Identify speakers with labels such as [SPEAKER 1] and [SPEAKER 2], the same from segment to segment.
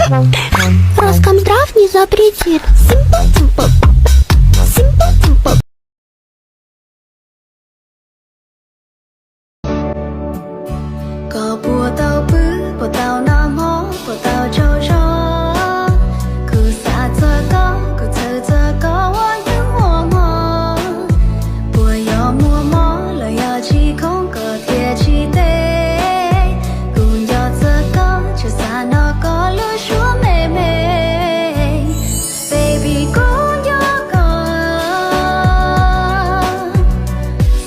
[SPEAKER 1] Роскомздрав не запретит. Simple.
[SPEAKER 2] Có bùa tao bứ, bùa tao nam hó, bùa tao châu chó. Cứ xa cứ thơ có, hoa những hoa mò. Bùa gió mùa mó, lời gió chỉ không có thiệt chi tế. Cùng gió thơ có, chưa xa nó có lối chúa mê mê. Baby cũng gió có,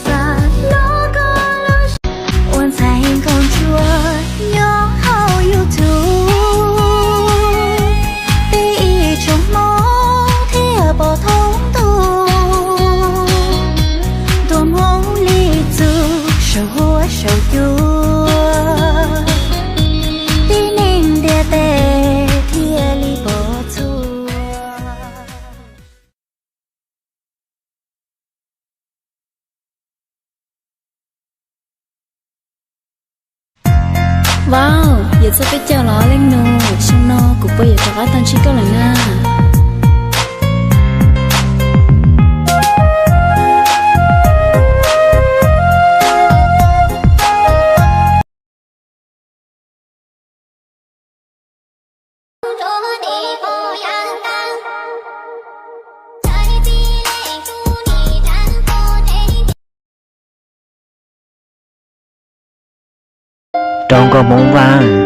[SPEAKER 2] xa nó có lối ôn thành công chúa. Nhớ how you do. Tí ý trong mơ thì ở bỏ thông tu. Đồn hông lý tư, sầu húa sầu chua. Tí ninh địa tê thì ở lý bỏ thua.
[SPEAKER 3] Wow, giờ sao cái chờ nó lên nô, xong nó cũng bây giờ cho các tan chi câu lại na.
[SPEAKER 4] Trong có mong vàng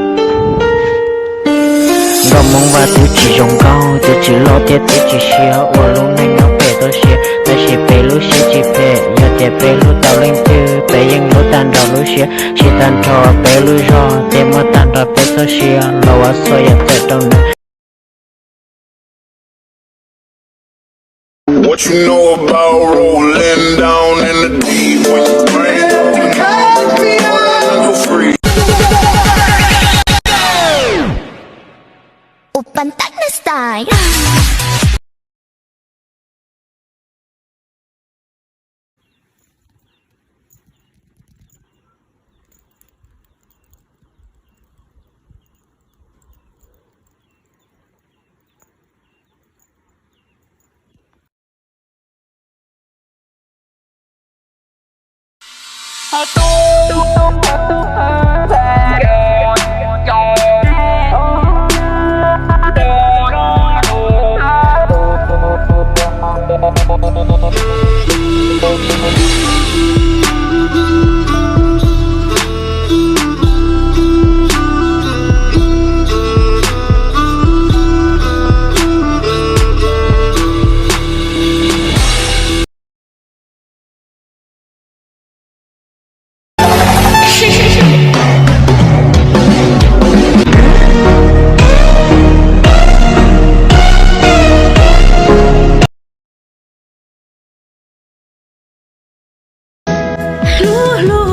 [SPEAKER 4] có mong vàng tôi chỉ dùng cao tôi chỉ lo tiền tôi chỉ xia ở lúc này nó về tôi xia ta chỉ về lúc xia chỉ về giờ tiền về lúc tao lên từ về những lúc tan đầu lúc xia chỉ tan trò về lúc gió tiền mà tan trò về tôi xia lâu à soi giờ tới trong này.
[SPEAKER 5] What you know about rolling down in the deep when you bring for free?
[SPEAKER 1] 오빤 딱내 스타일.
[SPEAKER 2] Lúa